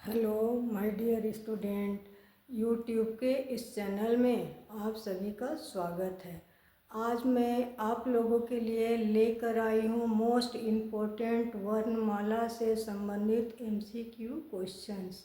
Hello my dear student, YouTube के इस channel में आप सभी का स्वागत है। आज मैं आप लोगों के लिए लेकर आई हूँ मोस्ट इम्पोर्टेंट वर्णमाला से संबंधित एमसीक्यू क्वेश्चंस।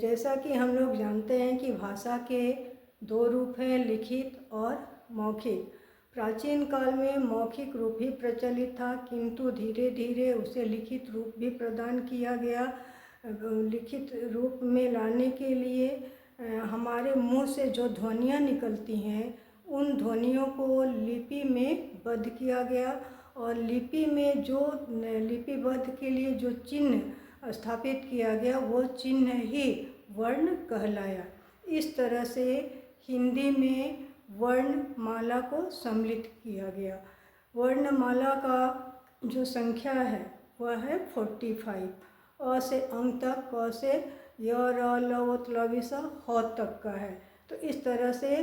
जैसा कि हम लोग जानते हैं कि भाषा के दो रूप हैं, लिखित और मौखिक। प्राचीन काल में मौखिक रूप ही प्रचलित था, किंतु धीरे धीरे उसे लिखित रूप भी प्रदान किया गया। लिखित रूप में लाने के लिए हमारे मुंह से जो ध्वनियाँ निकलती हैं उन ध्वनियों को लिपि में बद्ध किया गया, और लिपि में जो लिपिबद्ध के लिए जो चिन्ह स्थापित किया गया वो चिन्ह ही वर्ण कहलाया। इस तरह से हिंदी में वर्णमाला को सम्मिलित किया गया। वर्णमाला का जो संख्या है वह है 45। अ से अंक तक, क से य र ल व त ल व स ह तक का है। तो इस तरह से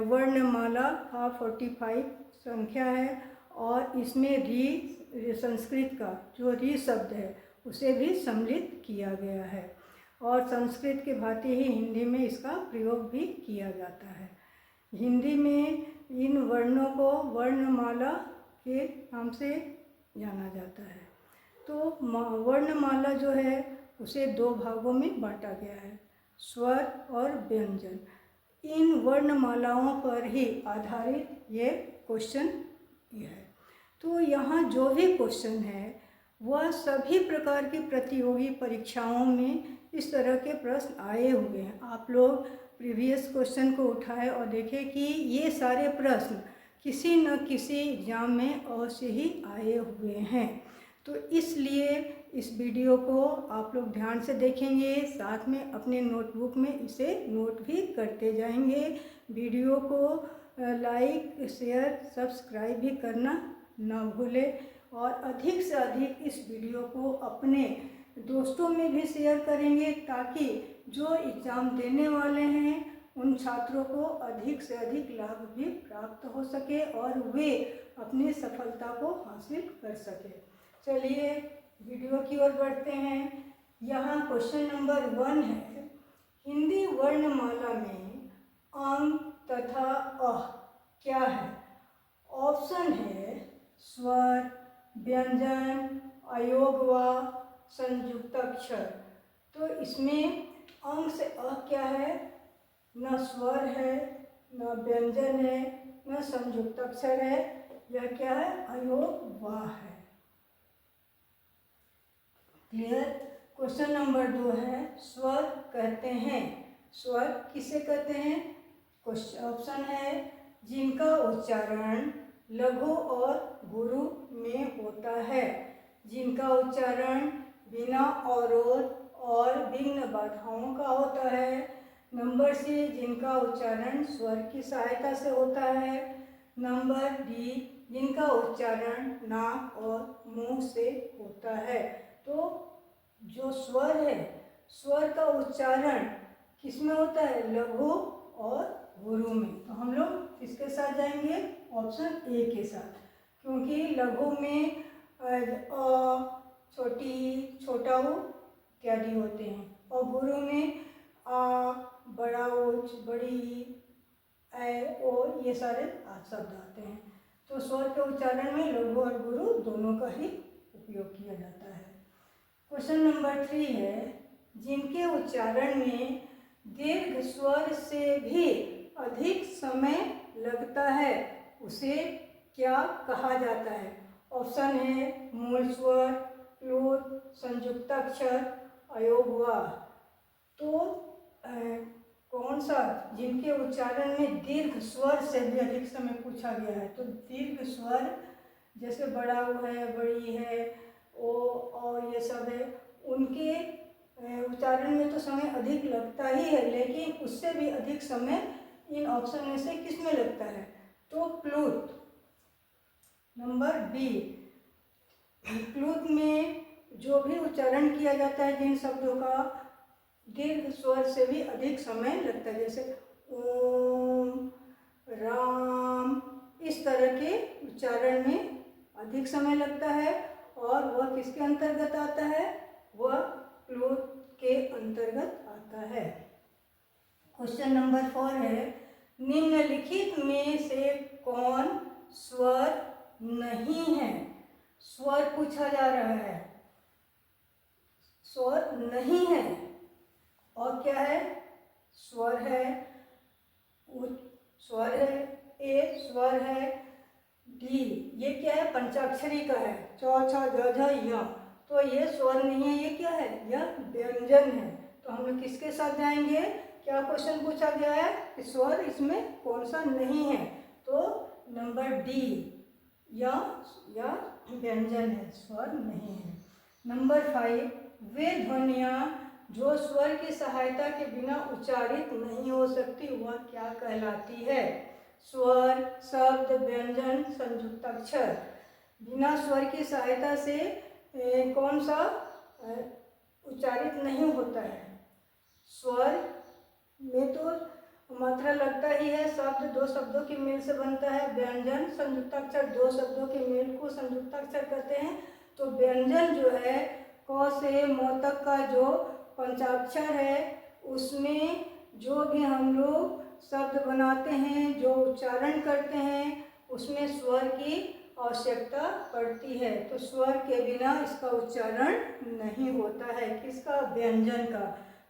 वर्णमाला का 45 संख्या है, और इसमें री संस्कृत का जो री शब्द है उसे भी सम्मिलित किया गया है, और संस्कृत के भांति ही हिंदी में इसका प्रयोग भी किया जाता है। हिंदी में इन वर्णों को वर्णमाला के नाम से जाना जाता है। तो वर्णमाला जो है उसे दो भागों में बांटा गया है, स्वर और व्यंजन। इन वर्णमालाओं पर ही आधारित ये क्वेश्चन है। तो यहाँ जो भी क्वेश्चन है वह सभी प्रकार की प्रतियोगी परीक्षाओं में इस तरह के प्रश्न आए हुए हैं। आप लोग प्रीवियस क्वेश्चन को उठाए और देखें कि ये सारे प्रश्न किसी न किसी एग्जाम में अवश्य ही आए हुए हैं। तो इसलिए इस वीडियो को आप लोग ध्यान से देखेंगे, साथ में अपने नोटबुक में इसे नोट भी करते जाएंगे। वीडियो को लाइक, शेयर, सब्सक्राइब भी करना ना भूलें, और अधिक से अधिक इस वीडियो को अपने दोस्तों में भी शेयर करेंगे, ताकि जो एग्ज़ाम देने वाले हैं उन छात्रों को अधिक से अधिक लाभ भी प्राप्त हो सके और वे अपनी सफलता को हासिल कर सके। चलिए वीडियो की ओर बढ़ते हैं। यहाँ क्वेश्चन नंबर 1 है, हिंदी वर्णमाला में अंग तथा अह क्या है? ऑप्शन है स्वर, व्यंजन, अयोग व संयुक्त अक्षर। तो इसमें अंग से अ क्या है? न स्वर है, न व्यंजन है, न संयुक्त अक्षर है। यह क्या है? अयोग व है। क्लियर? क्वेश्चन नंबर 2 है, स्वर कहते हैं। स्वर किसे कहते हैं? ऑप्शन है जिनका उच्चारण लघु और गुरु में होता है, जिनका उच्चारण बिना अवरोध और विघ्न बाधाओं का होता है। नंबर सी, जिनका उच्चारण स्वर की सहायता से होता है। नंबर डी, जिनका उच्चारण नाक और मुंह से होता है। तो जो स्वर है, स्वर का उच्चारण किसमें होता है? लघु और गुरु में। तो हम लोग किसके साथ जाएंगे? ऑप्शन ए के साथ, क्योंकि लघु में छोटी, छोटा ऊ इत्यादि होते हैं, और गुरु में बड़ा उच्च, बड़ी, ए, ओ, ये सारे शब्द आते हैं। तो स्वर के उच्चारण में लघु और गुरु दोनों का ही उपयोग किया जाता है। क्वेश्चन नंबर 3 है, जिनके उच्चारण में दीर्घ स्वर से भी अधिक समय लगता है उसे क्या कहा जाता है? ऑप्शन है मूल स्वर, प्लूत, संयुक्ताक्षर, अयोग व। तो कौन सा? जिनके उच्चारण में दीर्घ स्वर से भी अधिक समय पूछा गया है। तो दीर्घ स्वर जैसे बड़ा ऊ है, बड़ी है, ओ, ये सब है, उनके उच्चारण में तो समय अधिक लगता ही है, लेकिन उससे भी अधिक समय इन ऑप्शन में से किस में लगता है? तो प्लूत, नंबर बी। प्लूत में जो भी उच्चारण किया जाता है जिन शब्दों का, दीर्घ स्वर से भी अधिक समय लगता है, जैसे ओम, राम, इस तरह के उच्चारण में अधिक समय लगता है, और वह किसके अंतर्गत आता है? वह प्लूत के अंतर्गत आता है। क्वेश्चन नंबर 4 है, निम्नलिखित में से कौन स्वर नहीं है? स्वर पूछा जा रहा है, स्वर नहीं है। और क्या है? स्वर है, स्वर है, ए स्वर है, डी ये क्या है? पंचाक्षरी का है, च छ ज झ य, तो ये स्वर नहीं है, ये क्या है? यह व्यंजन है। तो हम लोग किसके साथ जाएंगे? क्या क्वेश्चन पूछा गया है कि स्वर इसमें कौन सा नहीं है? तो नंबर डी, या व्यंजन है, स्वर नहीं है। नंबर 5, वे ध्वनियाँ जो स्वर की सहायता के बिना उच्चारित नहीं हो सकती वह क्या कहलाती है? स्वर, शब्द, व्यंजन, संयुक्ताक्षर। बिना स्वर की सहायता से कौन सा उच्चारित नहीं होता है? स्वर में तो मात्रा लगता ही है, शब्द 2 शब्दों के मेल से बनता है, व्यंजन संयुक्ताक्षर 2 शब्दों के मेल को संयुक्ताक्षर कहते हैं। तो व्यंजन जो है क से म तक का जो पंचाक्षर है उसमें जो भी हम लोग शब्द बनाते हैं, जो उच्चारण करते हैं, उसमें स्वर की आवश्यकता पड़ती है। तो स्वर के बिना इसका उच्चारण नहीं होता है। किसका? व्यंजन का।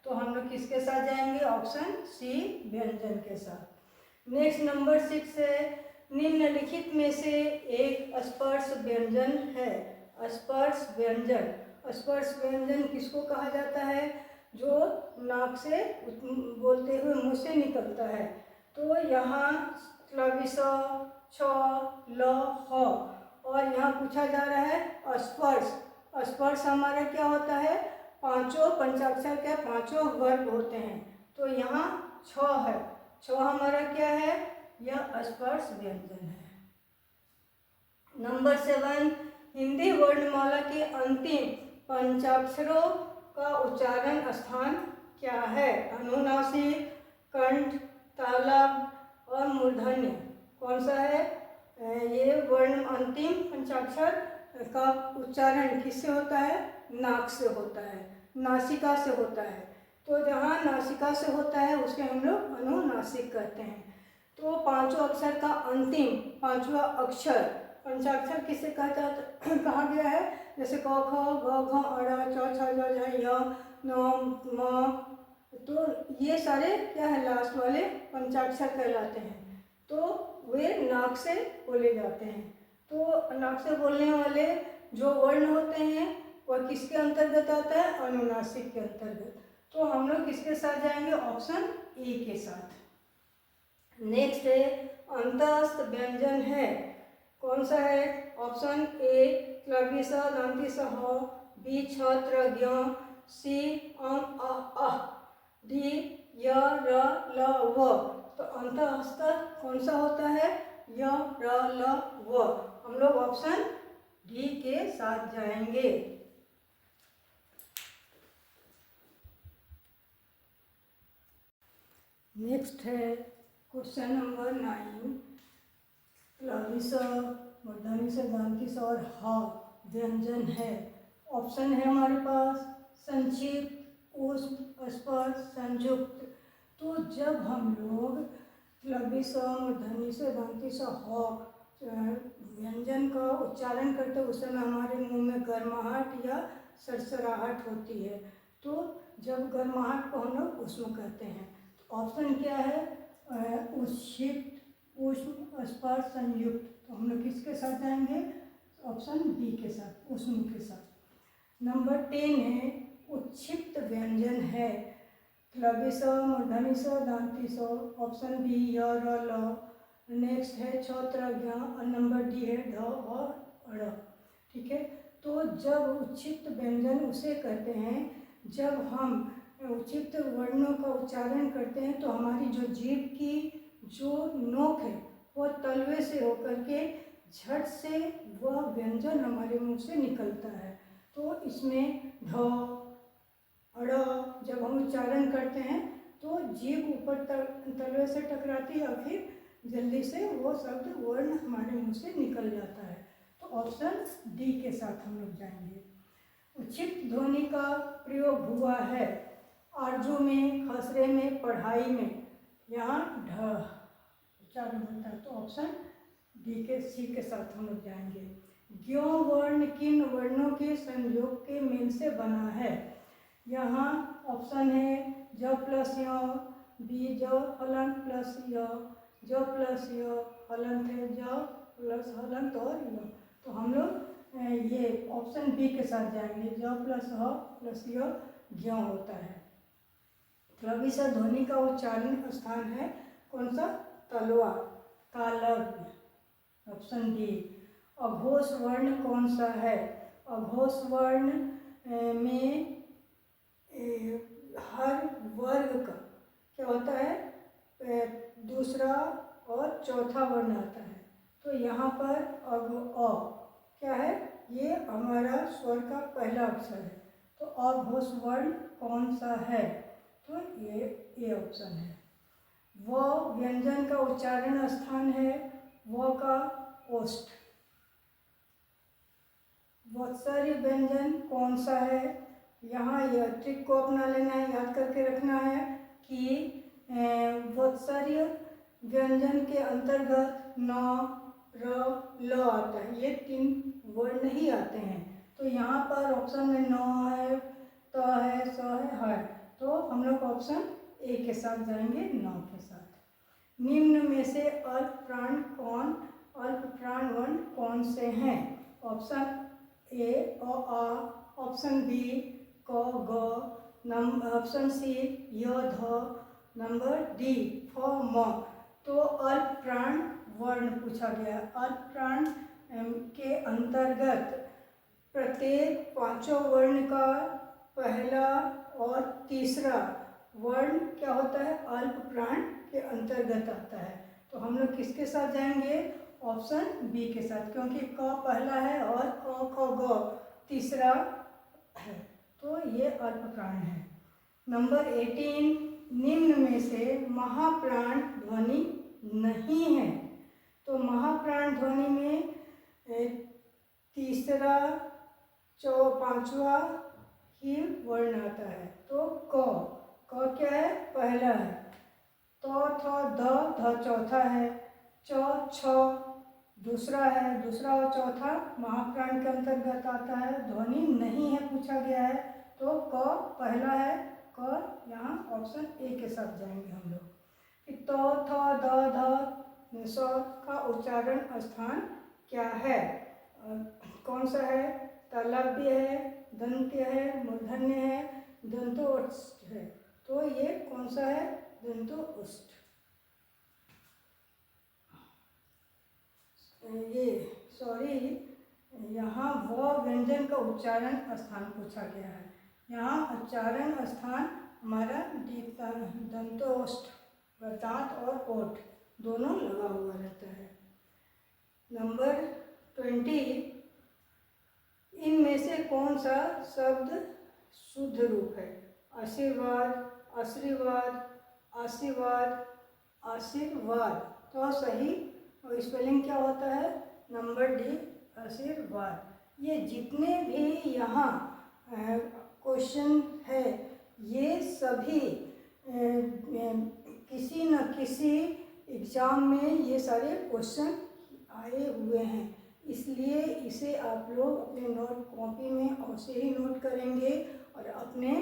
तो हम लोग किसके साथ जाएंगे? ऑप्शन सी, व्यंजन के साथ। नेक्स्ट नंबर 6 है, निम्नलिखित में से एक स्पर्श व्यंजन है। स्पर्श व्यंजन, स्पर्श व्यंजन किसको कहा जाता है? जो नाक से बोलते हुए मुंह से निकलता है। तो यहाँ स, छ, ल, ह, और यहाँ पूछा जा रहा है स्पर्श। स्पर्श हमारा क्या होता है? पांचों पंचाक्षर के 5 वर्ग होते हैं। तो यहाँ छ है, छ हमारा क्या है? यह स्पर्श व्यंजन है। नंबर 7, हिंदी वर्णमाला के अंतिम पंचाक्षरों का उच्चारण स्थान क्या है? अनुनासिक, कंठ, तालव्य और मूर्धन्य। कौन सा है? ये वर्ण अंतिम पंचाक्षर का उच्चारण किससे होता है? नाक से होता है, नासिका से होता है। तो जहाँ नासिका से होता है उसे हम लोग अनुनासिक कहते हैं। तो 5 अक्षर का अंतिम 5वां अक्षर पंचाक्षर किसे कहा गया है? जैसे क, ख, ग, घ, अ, च, छ, ज, झ, य, न, म। तो ये सारे क्या है? लास्ट वाले पंचाक्षर कहलाते हैं। तो वे नाक से बोले जाते हैं। तो नाक से बोलने वाले जो वर्ण होते हैं वह किसके अंतर्गत आता है? अनुनासिक के अंतर्गत। तो हम लोग किसके साथ जाएंगे? ऑप्शन ए के साथ। नेक्स्ट है अंतस्थ व्यंजन है। कौन सा है? ऑप्शन ए क्लवी स, दंती स, ह, बी छ, त्र, ज्ञ, सी अं, अ, डी य, र, ल, व। तो अंतस्थ कौन सा होता है? य, र, ल, व। हम लोग ऑप्शन डी के साथ जाएंगे। नेक्स्ट है क्वेश्चन नंबर 9, क्लवी स, मूर्धन्य स, दंती स और ह व्यंजन है। ऑप्शन है हमारे पास संक्षिप्त, ऊष्म, स्पर्श, संयुक्त। तो जब हम लोग क्लवी स, मूर्धन्य स, दंती स, ह व्यंजन का उच्चारण करते उस समय हमारे मुंह में गर्माहट या सरसराहट होती है। तो जब गर्माहट को हम लोग ऊष्म कहते हैं। तो ऑप्शन क्या है? उच्छिष्ट, ऊष्म, स्पर्श, संयुक्त। तो हम लोग किसके साथ जाएंगे? ऑप्शन बी के साथ, ऊष्म के साथ। नंबर 10 है उच्छिष्ट व्यंजन है। क्लवी स, मूर्धन्य स, दंती स। ऑप्शन बी य, र, ल। नेक्स्ट है छ, त्र, ज्ञ और नंबर डी है ढ और ड़। ठीक है। तो जब उच्छिष्ट व्यंजन उसे कहते हैं जब हम उच्छिष्ट वर्णों का उच्चारण करते हैं तो हमारी जो जीभ की जो नोक है वह तलवे से होकर के झट से वह व्यंजन हमारे मुंह से निकलता है। तो इसमें ढ, अड़ जब हम उच्चारण करते हैं तो जीभ ऊपर तलवे से टकराती है और फिर जल्दी से वो शब्द वर्ण हमारे मुंह से निकल जाता है। तो ऑप्शन डी के साथ हम लोग जाएंगे। उच्छिष्ट ध्वनि का प्रयोग हुआ है। आरजू में, खसरे में, पढ़ाई में, यहाँ ढ उच्चारण होता है। तो ऑप्शन डी के सी के साथ हम लोग जाएंगे। ज्यों वर्ण किन वर्णों के संयोग के मेल से बना है? यहाँ ऑप्शन है ज प्लस य, बी ज हलंत प्लस य, ज प्लस य हलंत है, ज प्लस हलंत और य। तो हम लोग ये ऑप्शन बी के साथ जाएंगे, ज प्लस ह प्लस य ज्यों होता है। क्रविशः ध्वनि का उच्चारण स्थान है कौन सा? तलवा, तालव्य, ऑप्शन डी। अघोष वर्ण कौन सा है? अघोष वर्ण में हर वर्ग का क्या होता है? दूसरा और चौथा वर्ण आता है। तो यहाँ पर अ क्या है? ये हमारा स्वर का पहला अक्षर है। तो अघोष वर्ण कौन सा है? तो ये ऑप्शन है। व व्यंजन का उच्चारण स्थान है व का ओष्ठ। वत्सर्य व्यंजन कौन सा है? यहाँ यह ट्रिक को अपना लेना है, याद करके रखना है कि वत्सर्य व्यंजन के अंतर्गत न, र, ल आता है। ये 3 वर्ण ही आते हैं। तो यहाँ पर ऑप्शन में न है, त है, स है। तो हम लोग ऑप्शन ए के साथ जाएंगे, न के साथ। निम्न में से अल्प प्राण वर्ण कौन से हैं? ऑप्शन ए अ आ, ऑप्शन बी क ग, ऑप्शन सी य ध, नंबर डी फ म। तो अल्प प्राण वर्ण पूछा गया। अल्प प्राण के अंतर्गत प्रत्येक 5 वर्ण का पहला और तीसरा वर्ण क्या होता है? अल्प प्राण के अंतर्गत आता है। तो हम लोग किसके साथ जाएंगे? ऑप्शन बी के साथ, क्योंकि क पहला है और क ख ग तीसरा है। तो ये अल्प प्राण है। नंबर 18, निम्न में से महाप्राण ध्वनि नहीं है। तो महाप्राण ध्वनि में तीसरा, पांचवा ही वर्ण आता है। तो क क्या है? पहला है। तो थ ध चौथा है। च छ दूसरा है। दूसरा और चौथा महाप्राण के अंतर्गत आता है। ध्वनि नहीं है पूछा गया है। तो क पहला है। क यहाँ ऑप्शन ए के साथ जाएंगे हम लोग। तो थ ध स का उच्चारण स्थान क्या है? कौन सा है? तालव्य है, दंत्य है, मूर्धन्य है, दंतोष्ठ है। तो ये कौन सा है? दंतोष्ठ। यहाँ व व्यंजन का उच्चारण स्थान पूछा गया है। यहाँ उच्चारण स्थान हमारा दंतोष्ठ, दांत और ओठ दोनों लगा हुआ रहता है। नंबर 20, इनमें से कौन सा शब्द शुद्ध रूप है? आशीर्वाद, आशीर्वाद, आशीर्वाद, आशीर्वाद। तो सही स्पेलिंग क्या होता है? नंबर डी आशीर्वाद। ये जितने भी यहाँ क्वेश्चन है ये सभी किसी न किसी एग्ज़ाम में ये सारे क्वेश्चन आए हुए हैं। इसलिए इसे आप लोग अपने नोट कॉपी में अवश्य ही नोट करेंगे और अपने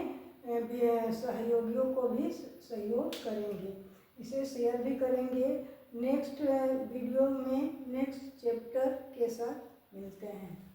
सहयोगियों को भी सहयोग करेंगे, इसे शेयर भी करेंगे। नेक्स्ट वीडियो में नेक्स्ट चैप्टर के साथ मिलते हैं।